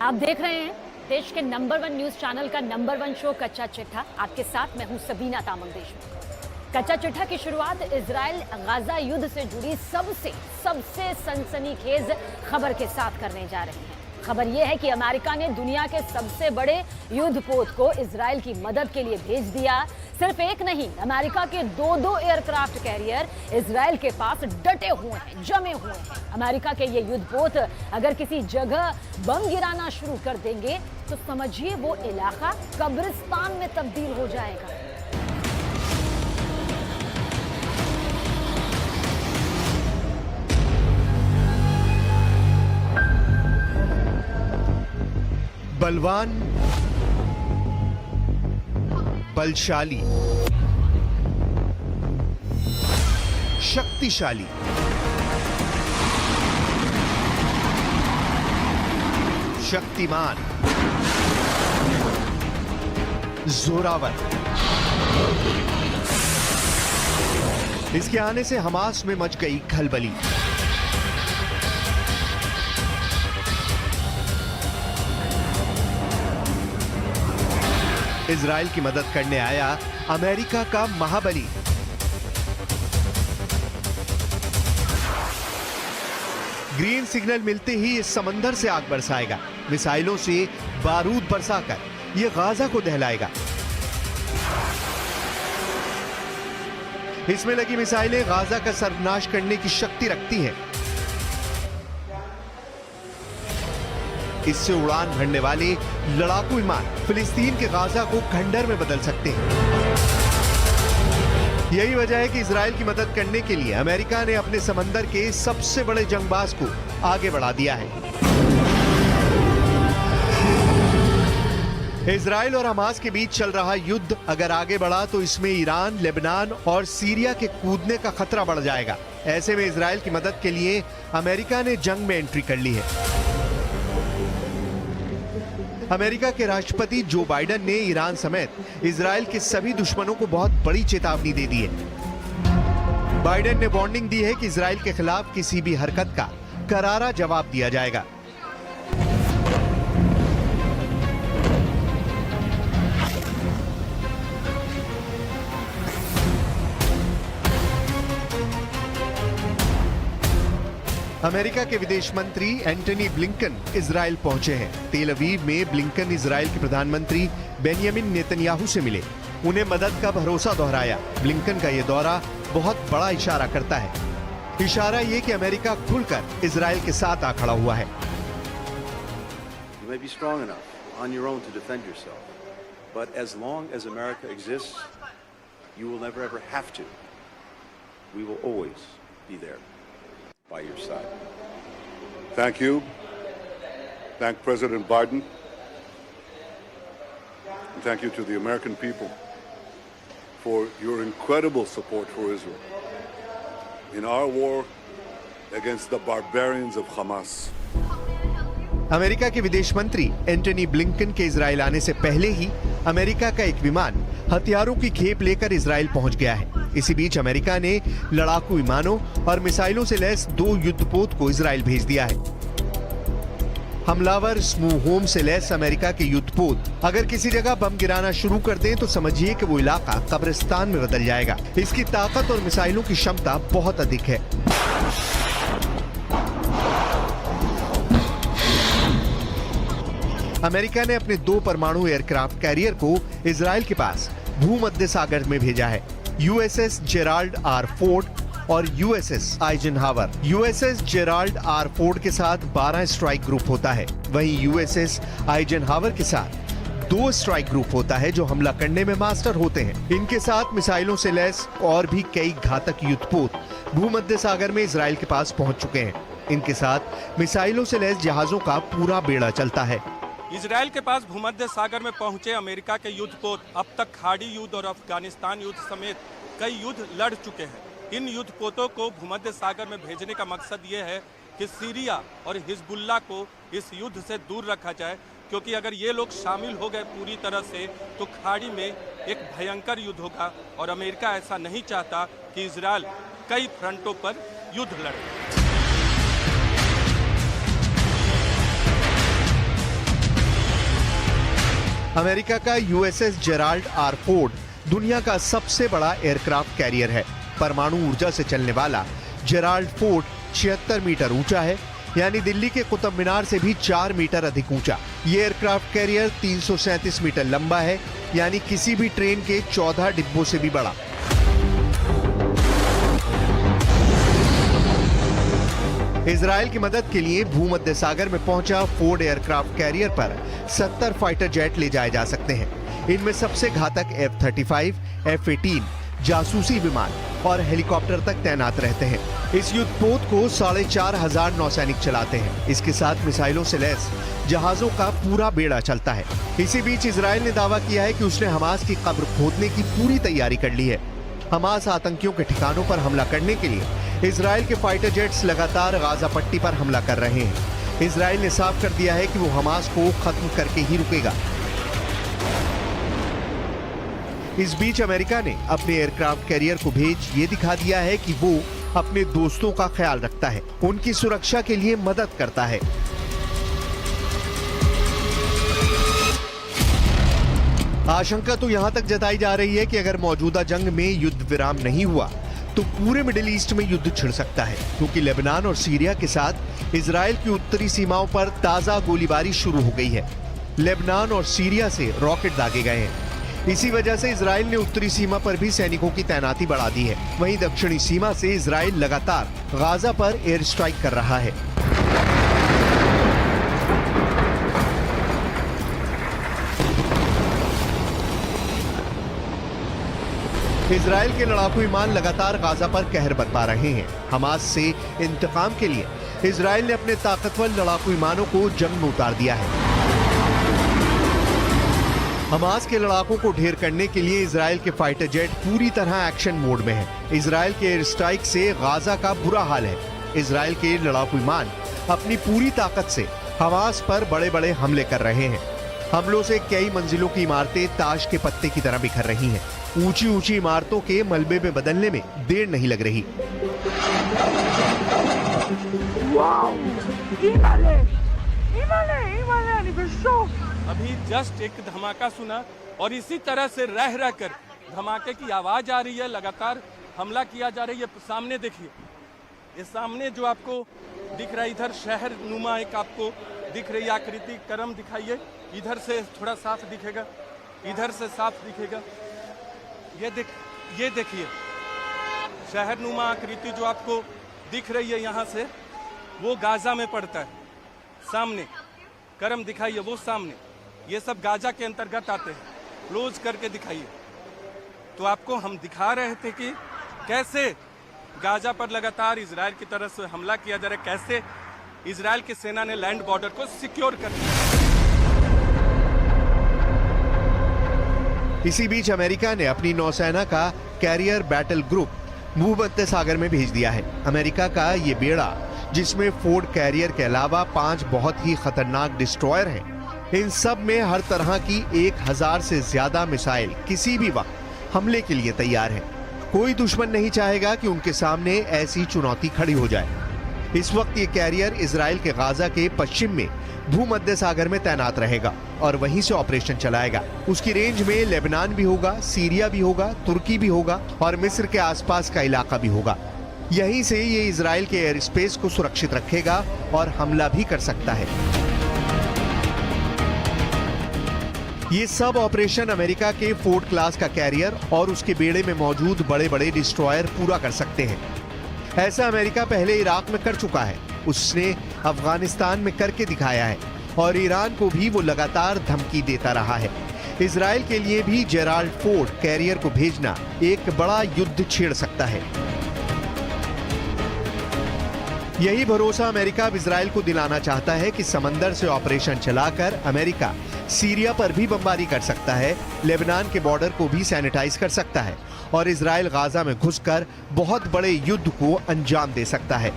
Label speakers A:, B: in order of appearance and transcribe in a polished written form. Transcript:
A: आप देख रहे हैं देश के नंबर 1 न्यूज चैनल का नंबर 1 शो कच्चा चिट्ठा। आपके साथ मैं हूं सबीना तामंग देशमुख। कच्चा चिट्ठा की शुरुआत इजराइल गाजा युद्ध से जुड़ी सबसे सनसनीखेज खबर के साथ करने जा रहे हैं। खबर यह है कि अमेरिका ने दुनिया के सबसे बड़े युद्धपोत को इजराइल की मदद के लिए भेज दिया। सिर्फ एक नहीं, अमेरिका के दो एयरक्राफ्ट कैरियर इजराइल के पास डटे हुए हैं, जमे हुए हैं। अमेरिका के ये युद्धपोत अगर किसी जगह बम गिराना शुरू कर देंगे तो समझिए वो इलाका कब्रिस्तान में तब्दील हो जाएगा।
B: बलवान, बलशाली, शक्तिशाली, शक्तिमान, जोरावर। इसके आने से हमास में मच गई खलबली। इजराइल की मदद करने आया अमेरिका का महाबली। ग्रीन सिग्नल मिलते ही इस समंदर से आग बरसाएगा, मिसाइलों से बारूद बरसाकर यह गाजा को दहलाएगा। इसमें लगी मिसाइलें गाजा का सर्वनाश करने की शक्ति रखती हैं। इससे उड़ान भरने वाले लड़ाकू विमान फिलिस्तीन के गाजा को खंडर में बदल सकते हैं। यही वजह है कि इजराइल की मदद करने के लिए अमेरिका ने अपने समंदर के सबसे बड़े जंगबाज को आगे बढ़ा दिया है। इजराइल और हमास के बीच चल रहा युद्ध अगर आगे बढ़ा तो इसमें ईरान, लेबनान और सीरिया के कूदने का खतरा बढ़ जाएगा। ऐसे में इजराइल की मदद के लिए अमेरिका ने जंग में एंट्री कर ली है। अमेरिका के राष्ट्रपति जो बाइडेन ने ईरान समेत इजराइल के सभी दुश्मनों को बहुत बड़ी चेतावनी दे दी है। बाइडेन ने वार्निंग दी है कि इजराइल के खिलाफ किसी भी हरकत का करारा जवाब दिया जाएगा। अमेरिका के विदेश मंत्री एंटनी ब्लिंकन इजराइल पहुंचे हैं। तेल अवीव में ब्लिंकन इजराइल के प्रधानमंत्री बेंयामिन नेतन्याहू से मिले, उन्हें मदद का भरोसा दोहराया। ब्लिंकन का यह दौरा बहुत बड़ा इशारा करता है। इशारा यह कि अमेरिका खुलकर इजराइल के साथ आ खड़ा हुआ है।
C: You may be strong enough on your own to defend yourself, but as long as America exists, you will never ever have to. We will always be there. By your side.
D: Thank you. Thank President Biden. And thank you to the American people for your incredible support for Israel in our war against the barbarians of Hamas.
B: America के विदेश मंत्री Antony Blinken के Israel आने से पहले ही America का एक विमान हथियारों की खेप लेकर इजराइल पहुंच गया है। इसी बीच अमेरिका ने लड़ाकू विमानों और मिसाइलों से लैस 2 युद्धपोत को इजराइल भेज दिया है। हमलावर स्मूह होम से लैस अमेरिका के युद्धपोत अगर किसी जगह बम गिराना शुरू कर दें तो समझिए कि वो इलाका कब्रिस्तान में बदल जाएगा। इसकी ताकत और मिसाइलों की क्षमता बहुत अधिक है। अमेरिका ने अपने 2 परमाणु एयरक्राफ्ट कैरियर को इजराइल के पास भूमध्य सागर में भेजा है। यूएसएस जेराल्ड आर फोर्ड और USS Eisenhower. USS Gerald R Ford के साथ 12 स्ट्राइक ग्रुप होता है, वहीं यूएसएस आइजनहावर के साथ 2 स्ट्राइक ग्रुप होता है जो हमला करने में मास्टर होते हैं। इनके साथ मिसाइलों से लैस और भी कई घातक युद्धपोत भूमध्य सागर में इजराइल के पास पहुंच चुके हैं। इनके साथ मिसाइलों से लैस जहाजों का पूरा बेड़ा चलता है।
E: इजराइल के पास भूमध्य सागर में पहुंचे अमेरिका के युद्धपोत अब तक खाड़ी युद्ध और अफगानिस्तान युद्ध समेत कई युद्ध लड़ चुके हैं। इन युद्धपोतों को भूमध्य सागर में भेजने का मकसद ये है कि सीरिया और हिजबुल्लाह को इस युद्ध से दूर रखा जाए, क्योंकि अगर ये लोग शामिल हो गए पूरी तरह से तो खाड़ी में एक भयंकर युद्ध होगा और अमेरिका ऐसा नहीं चाहता कि इजराइल कई फ्रंटों पर युद्ध लड़े।
B: अमेरिका का यूएसएस जेराल्ड आर फोर्ड दुनिया का सबसे बड़ा एयरक्राफ्ट कैरियर है। परमाणु ऊर्जा से चलने वाला जेराल्ड फोर्ड 76 मीटर ऊंचा है, यानी दिल्ली के कुतुब मीनार से भी 4 मीटर अधिक ऊंचा। ये एयरक्राफ्ट कैरियर 337 मीटर लंबा है, यानी किसी भी ट्रेन के 14 डिब्बों से भी बड़ा। इजराइल की मदद के लिए भूमध्य सागर में पहुंचा फोर्ड एयरक्राफ्ट कैरियर पर 70 फाइटर जेट ले जाए जा सकते हैं। इनमें सबसे घातक F-35, F-18 जासूसी विमान और हेलीकॉप्टर तक तैनात रहते हैं। इस युद्धपोत को 4,500 नौसैनिक चलाते हैं। इसके साथ मिसाइलों से लैस जहाजों का पूरा बेड़ा चलता है। इसी बीच इजराइल ने दावा किया है कि उसने हमास की कब्र खोदने की पूरी तैयारी कर ली है। हमास आतंकियों के ठिकानों पर हमला करने के लिए इजराइल के फाइटर जेट्स लगातार गाजा पट्टी पर हमला कर रहे हैं। इजराइल ने साफ कर दिया है कि वो हमास को खत्म करके ही रुकेगा। इस बीच अमेरिका ने अपने एयरक्राफ्ट कैरियर को भेज ये दिखा दिया है कि वो अपने दोस्तों का ख्याल रखता है, उनकी सुरक्षा के लिए मदद करता है। आशंका तो यहां तक जताई जा रही है कि अगर मौजूदा जंग में युद्ध विराम नहीं हुआ तो पूरे मिडिल ईस्ट में युद्ध छिड़ सकता है, क्योंकि लेबनान और सीरिया के साथ इजराइल की उत्तरी सीमाओं पर ताजा गोलीबारी शुरू हो गई है। लेबनान और सीरिया से रॉकेट दागे गए हैं। इसी वजह से इजराइल ने उत्तरी सीमा पर भी सैनिकों की तैनाती बढ़ा दी है। वहीं दक्षिणी सीमा से इजराइल लगातार गाजा पर एयर स्ट्राइक कर रहा है। इजराइल के लड़ाकू विमान लगातार गाजा पर कहर बरपा रहे हैं। हमास से इंतकाम के लिए इजराइल ने अपने ताकतवर लड़ाकू विमानों को जंग में उतार दिया है। हमास के लड़ाकों को ढेर करने के लिए इजराइल के फाइटर जेट पूरी तरह एक्शन मोड में है। इजराइल के एयर स्ट्राइक से गाजा का बुरा हाल है। इजराइल के लड़ाकू विमान अपनी पूरी ताकत से हमास पर बड़े बड़े हमले कर रहे हैं। हमलों से कई मंजिलों की इमारतें ताश के पत्ते की तरह बिखर रही हैं। ऊंची ऊंची इमारतों के मलबे में बदलने में देर नहीं लग रही।
E: अभी जस्ट एक धमाका सुना और इसी तरह से रह रहकर धमाके की आवाज आ रही है। लगातार हमला किया जा रही है। सामने देखिए, ये सामने जो आपको दिख रहा है, इधर शहर नुमा एक आपको दिख रही आकृति। करम दिखाइए, इधर से थोड़ा साफ दिखेगा, इधर से साफ दिखेगा। ये देखिए शहर नुमा आकृति जो आपको दिख रही है यहाँ से, वो गाजा में पड़ता है। सामने करम दिखाइए, वो सामने, ये सब गाजा के अंतर्गत आते हैं। क्लोज करके दिखाइए। तो आपको हम दिखा रहे थे कि कैसे गाजा पर लगातार इजराइल की तरफ से हमला किया जा रहा है, कैसे इजराइल की सेना ने लैंड बॉर्डर को सिक्योर कर लिया।
B: इसी बीच अमेरिका ने अपनी नौसेना का कैरियर बैटल ग्रुप भूमध्य सागर में भेज दिया है। अमेरिका का ये बेड़ा, जिसमें फोर्ड कैरियर के अलावा 5 बहुत ही खतरनाक डिस्ट्रॉयर हैं, इन सब में हर तरह की 1000 से ज्यादा मिसाइल किसी भी वक्त हमले के लिए तैयार है। कोई दुश्मन नहीं चाहेगा कि उनके सामने ऐसी चुनौती खड़ी हो जाए। इस वक्त ये कैरियर इजराइल के गाजा के पश्चिम में भूमध्य सागर में तैनात रहेगा और वहीं से ऑपरेशन चलाएगा। उसकी रेंज में लेबनान भी होगा, सीरिया भी होगा, तुर्की भी होगा और मिस्र के आसपास का इलाका भी होगा। यहीं से ये इजराइल के एयर स्पेस को सुरक्षित रखेगा और हमला भी कर सकता है। ये सब ऑपरेशन अमेरिका के फोर्ड क्लास का कैरियर और उसके बेड़े में मौजूद बड़े बड़े डिस्ट्रॉयर पूरा कर सकते हैं। ऐसा अमेरिका पहले इराक में कर चुका है, उसने अफगानिस्तान में करके दिखाया है और ईरान को भी वो लगातार धमकी देता रहा है। इजराइल के लिए भी जेराल्ड फोर्ड कैरियर को भेजना एक बड़ा युद्ध छेड़ सकता है। यही भरोसा अमेरिका अब इजराइल को दिलाना चाहता है कि समंदर से ऑपरेशन चलाकर अमेरिका सीरिया पर भी बमबारी कर सकता है, लेबनान के बॉर्डर को भी सैनिटाइज कर सकता है और इजराइल गाजा में घुसकर बहुत बड़े युद्ध को अंजाम दे सकता है।